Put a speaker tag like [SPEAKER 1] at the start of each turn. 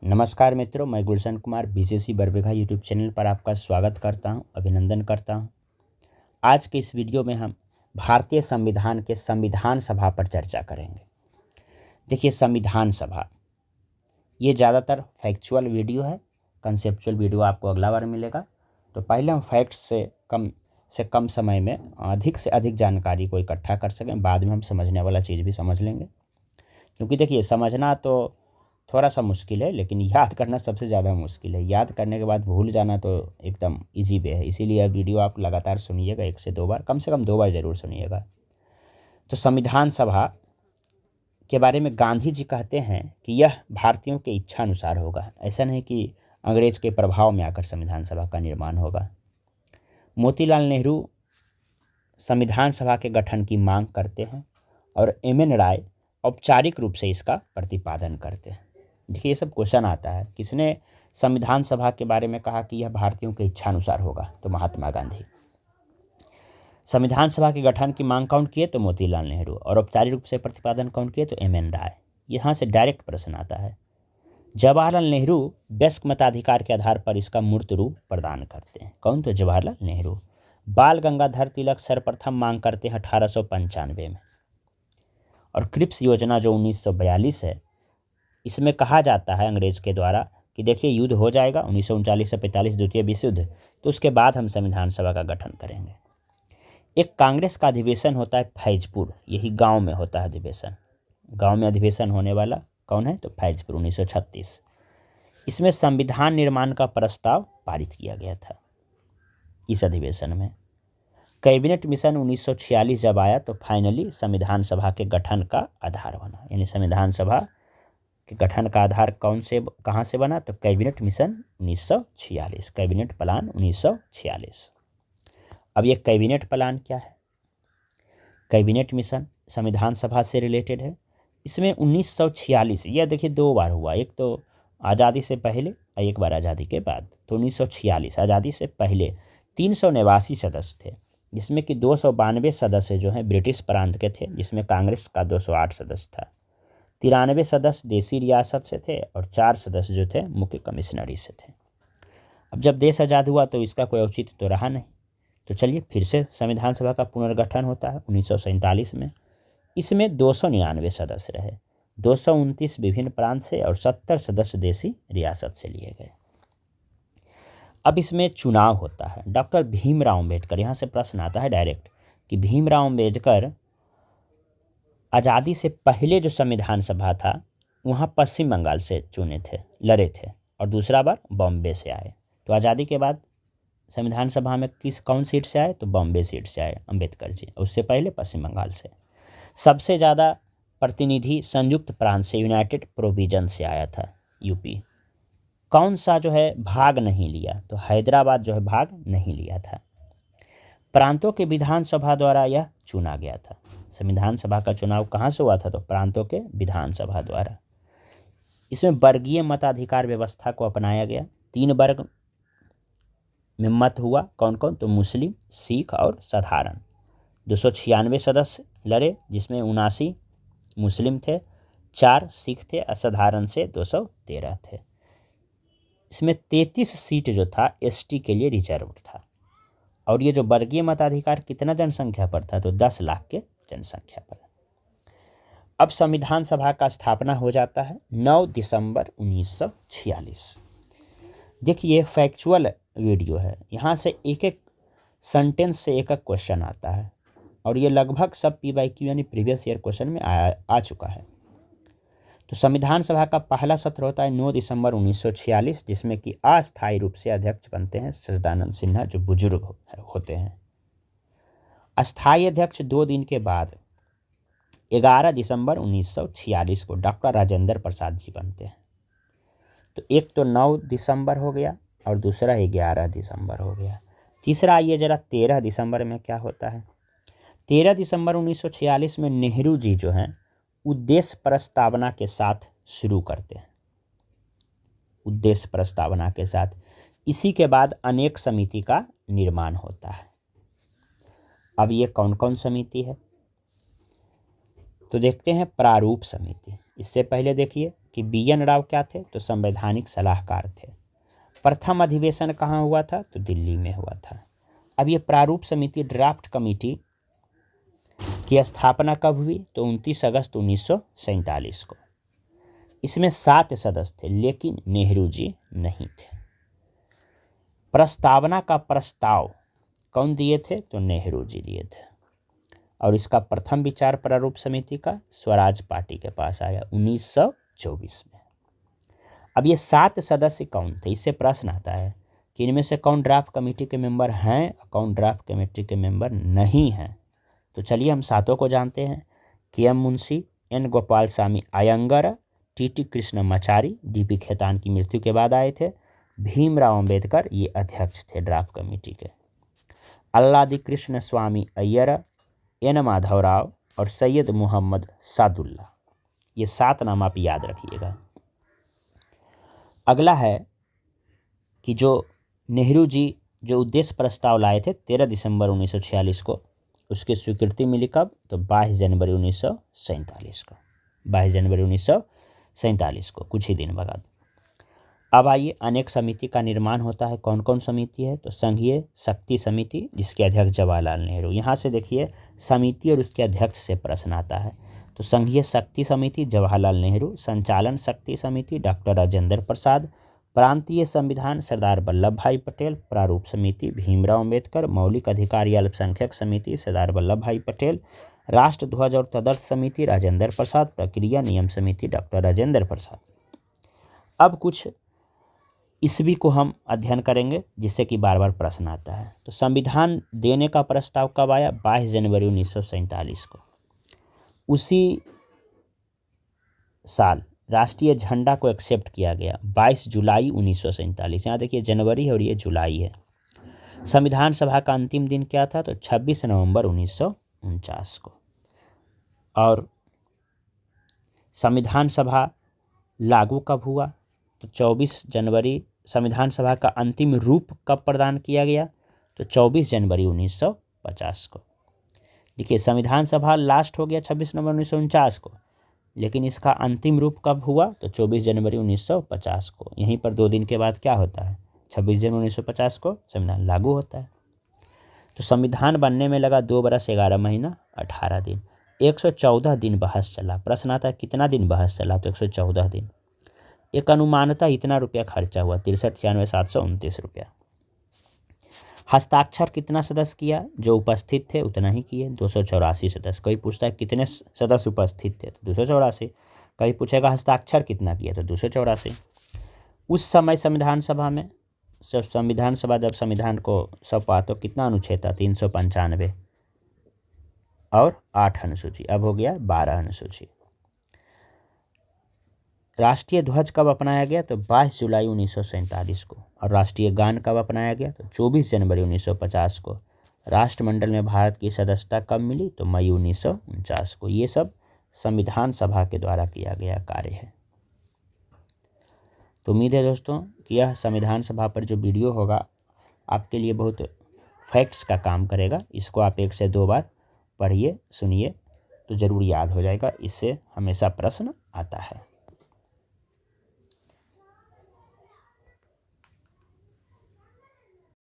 [SPEAKER 1] नमस्कार मित्रों, मैं Gulshan Kumar BCC Barbigha YouTube channel पर आपका स्वागत करता हूं, अभिनंदन करता हूं। आज के इस वीडियो में हम भारतीय संविधान के संविधान सभा पर चर्चा करेंगे। देखिए, संविधान सभा ये ज़्यादातर फैक्चुअल वीडियो है, कंसेप्चुअल वीडियो आपको अगला बार मिलेगा। तो पहले हम फैक्ट्स से कम समय में अधिक से अधिक जानकारी को इकट्ठा कर सकें, बाद में हम समझने वाला चीज़ भी समझ लेंगे। क्योंकि देखिए, समझना तो थोड़ा सा मुश्किल है, लेकिन याद करना सबसे ज़्यादा मुश्किल है। याद करने के बाद भूल जाना तो एकदम इजी वे है। इसीलिए यह वीडियो आप लगातार सुनिएगा, 1 से 2 बार, कम से कम 2 बार ज़रूर सुनिएगा। तो संविधान सभा के बारे में गांधी जी कहते हैं कि यह भारतीयों के इच्छा अनुसार होगा। ऐसा नहीं कि अंग्रेज के प्रभाव में आकर संविधान सभा का निर्माण होगा। मोतीलाल नेहरू संविधान सभा के गठन की मांग करते हैं और एम.एन. राय औपचारिक रूप से इसका प्रतिपादन करते हैं। देखिए, ये सब क्वेश्चन आता है, किसने संविधान सभा के बारे में कहा कि यह भारतीयों के इच्छा अनुसार होगा? तो महात्मा गांधी। संविधान सभा के गठन की मांग कौन किए? तो मोतीलाल नेहरू। और औपचारिक रूप से प्रतिपादन कौन किए? तो एम.एन. राय। यहाँ से डायरेक्ट प्रश्न आता है। जवाहरलाल नेहरू वयस्क मताधिकार के आधार पर इसका मूर्त रूप प्रदान करते हैं। कौन? तो जवाहरलाल नेहरू। बाल गंगाधर तिलक सर्वप्रथम मांग करते हैं 1895 में। और क्रिप्स योजना जो 1942 है, इसमें कहा जाता है अंग्रेज के द्वारा कि देखिए, युद्ध हो जाएगा 1939 से 45 द्वितीय विश्व युद्ध, तो उसके बाद हम संविधान सभा का गठन करेंगे। एक कांग्रेस का अधिवेशन होता है फैजपुर, यही गांव में होता है अधिवेशन। गांव में अधिवेशन होने वाला कौन है? तो फैजपुर, 1936। इसमें संविधान निर्माण का प्रस्ताव पारित किया गया था। इस अधिवेशन में कैबिनेट मिशन 1946 जब आया तो फाइनली संविधान सभा के गठन का आधार बना। यानी संविधान सभा के गठन का आधार कहाँ से बना? तो कैबिनेट मिशन 1946, कैबिनेट प्लान 1946। अब ये कैबिनेट प्लान क्या है? कैबिनेट मिशन संविधान सभा से रिलेटेड है। इसमें 1946, यह देखिए 2 बार हुआ, एक तो आज़ादी से पहले और एक बार आज़ादी के बाद। तो 1946 आज़ादी से पहले 389 सदस्य थे, जिसमें कि 292 सदस्य जो हैं ब्रिटिश प्रांत के थे, जिसमें कांग्रेस का 208 सदस्य था। 93 सदस्य देसी रियासत से थे और 4 सदस्य जो थे मुख्य कमिश्नरी से थे। अब जब देश आज़ाद हुआ तो इसका कोई औचित्य तो रहा नहीं। तो चलिए, फिर से संविधान सभा का पुनर्गठन होता है 1947 में। इसमें 299 सदस्य रहे, 229 विभिन्न प्रांत से और 70 सदस्य देसी रियासत से लिए गए। अब इसमें चुनाव होता है। डॉक्टर भीमराव अम्बेडकर, यहाँ से प्रश्न आता है डायरेक्ट कि भीमराव अम्बेडकर आज़ादी से पहले जो संविधान सभा था वहाँ पश्चिम बंगाल से लड़े थे और दूसरा बार बॉम्बे से आए। तो आज़ादी के बाद संविधान सभा में कौन सीट से आए? तो बॉम्बे सीट से आए अम्बेडकर जी, उससे पहले पश्चिम बंगाल से। सबसे ज़्यादा प्रतिनिधि संयुक्त प्रांत से, यूनाइटेड प्रोविजन से आया था, यूपी। कौन सा जो है भाग नहीं लिया? तो हैदराबाद जो है भाग नहीं लिया था। प्रांतों के विधानसभा द्वारा यह चुना गया था। संविधान सभा का चुनाव कहाँ से हुआ था? तो प्रांतों के विधानसभा द्वारा। इसमें वर्गीय मताधिकार व्यवस्था को अपनाया गया। 3 वर्ग में मत हुआ, कौन कौन? तो मुस्लिम, सिख और साधारण। 296 सदस्य लड़े, जिसमें 79 मुस्लिम थे, 4 सिख थे, असाधारण से 213 थे। इसमें 33 सीट जो था एसटी के लिए रिजर्व था। और ये जो वर्गीय मताधिकार कितना जनसंख्या पर था? तो 10 लाख के जनसंख्या पर। अब संविधान सभा का स्थापना हो जाता है 9 दिसंबर 1946। देखिए, फैक्चुअल वीडियो है, यहाँ से एक एक सेंटेंस से एक एक क्वेश्चन आता है और ये लगभग सब PYQ यानी प्रीवियस ईयर क्वेश्चन में आ चुका है। तो संविधान सभा का पहला सत्र होता है 9 दिसंबर 1946, जिसमें कि अस्थायी रूप से अध्यक्ष बनते हैं सच्चिदानंद सिन्हा, जो बुजुर्ग होते हैं। अस्थायी अध्यक्ष 2 दिन के बाद 11 दिसंबर 1946 को डॉक्टर राजेंद्र प्रसाद जी बनते हैं। तो एक तो 9 दिसंबर हो गया और दूसरा 11 दिसंबर हो गया। तीसरा आइए जरा 13 दिसंबर में क्या होता है? 13 दिसंबर 1946 में नेहरू जी जो हैं उद्देश्य प्रस्तावना के साथ शुरू करते हैं। उद्देश्य प्रस्तावना के साथ। इसी के बाद अनेक समिति का निर्माण होता है। अब ये कौन कौन समिति है? तो देखते हैं। प्रारूप समिति, इससे पहले देखिए कि BN राव क्या थे, तो संवैधानिक सलाहकार थे। प्रथम अधिवेशन कहाँ हुआ था, तो दिल्ली में हुआ था। अब ये प्रारूप समिति ड्राफ्ट कमेटी की स्थापना कब हुई, तो 29 अगस्त 1947 को। इसमें 7 सदस्य थे, लेकिन नेहरू जी नहीं थे। प्रस्तावना का प्रस्ताव कौन दिए थे, तो नेहरू जी दिए थे। और इसका प्रथम विचार प्रारूप समिति का स्वराज पार्टी के पास आया 1924 में। अब ये 7 सदस्य कौन थे, इससे प्रश्न आता है कि इनमें से कौन ड्राफ्ट कमेटी के मेंबर हैं, कौन ड्राफ्ट कमेटी के मेंबर नहीं हैं। तो चलिए हम 7 को जानते हैं। KM Munshi, N Gopal Swami Iyengar, TT Krishnamachari, DP Khetan की मृत्यु के बाद आए थे। भीमराव अंबेडकर ये अध्यक्ष थे ड्राफ्ट कमेटी के। अल्लादी कृष्ण स्वामी अय्यर, N माधवराव और सैयद मोहम्मद सादुल्ला, ये 7 नाम आप याद रखिएगा। अगला है कि जो नेहरू जी जो उद्देश्य प्रस्ताव लाए थे 13 दिसंबर 1946 को, उसकी स्वीकृति मिली कब, तो 22 जनवरी 1947 को। 22 जनवरी 1947 को, कुछ ही दिन बाद। अब आइए, अनेक समिति का निर्माण होता है। कौन कौन समिति है, तो संघीय शक्ति समिति, जिसके अध्यक्ष जवाहरलाल नेहरू। यहाँ से देखिए समिति और उसके अध्यक्ष से प्रश्न आता है। तो संघीय शक्ति समिति जवाहरलाल नेहरू, संचालन शक्ति समिति डॉक्टर राजेंद्र प्रसाद, प्रांतीय संविधान सरदार वल्लभ भाई पटेल, प्रारूप समिति भीमराव अंबेडकर, मौलिक अधिकार या अल्पसंख्यक समिति सरदार वल्लभ भाई पटेल, राष्ट्र ध्वज और तदर्थ समिति राजेंद्र प्रसाद, प्रक्रिया नियम समिति डॉक्टर राजेंद्र प्रसाद। अब कुछ ईस्वी को हम अध्ययन करेंगे, जिससे कि बार बार प्रश्न आता है। तो संविधान देने का प्रस्ताव कब आया, 22 जनवरी 1947 को। उसी साल राष्ट्रीय झंडा को एक्सेप्ट किया गया 22 जुलाई 1947। यहाँ देखिए जनवरी है और ये जुलाई है। संविधान सभा का अंतिम दिन क्या था, तो 26 नवंबर 1949 को। और संविधान सभा लागू कब हुआ, तो 24 जनवरी। संविधान सभा का अंतिम रूप कब प्रदान किया गया, तो 24 जनवरी 1950 को। देखिए संविधान सभा लास्ट हो गया 26 नवंबर 1949 को, लेकिन इसका अंतिम रूप कब हुआ, तो 24 जनवरी 1950 को। यहीं पर 2 दिन के बाद क्या होता है, 26 जनवरी 1950 को संविधान लागू होता है। तो संविधान बनने में लगा 2 बरस 11 महीना 18 दिन। 114 दिन बहस चला। प्रश्न आता है कितना दिन बहस चला, तो 114 दिन। एक अनुमानतः इतना रुपया खर्चा हुआ, 63,96,729 रुपया। हस्ताक्षर कितना सदस्य किया, जो उपस्थित थे उतना ही किए, 284 सदस्य। कोई पूछता है कितने सदस्य उपस्थित थे, तो 284। कभी पूछेगा हस्ताक्षर कितना किया, तो 284। उस समय संविधान सभा में जब संविधान को सौंपा तो कितना अनुच्छेद था, 395 और 8 अनुसूची। अब हो गया 12 अनुसूची। राष्ट्रीय ध्वज कब अपनाया गया, तो 22 जुलाई 1947 को। और राष्ट्रीय गान कब अपनाया गया, तो 24 जनवरी 1950 को। राष्ट्रमंडल में भारत की सदस्यता कब मिली, तो मई 1949 को। ये सब संविधान सभा के द्वारा किया गया कार्य है। तो उम्मीद है दोस्तों कि यह संविधान सभा पर जो वीडियो होगा आपके लिए बहुत फैक्ट्स का काम करेगा। इसको आप 1 से 2 बार पढ़िए, सुनिए, तो ज़रूर याद हो जाएगा। इससे हमेशा प्रश्न आता है।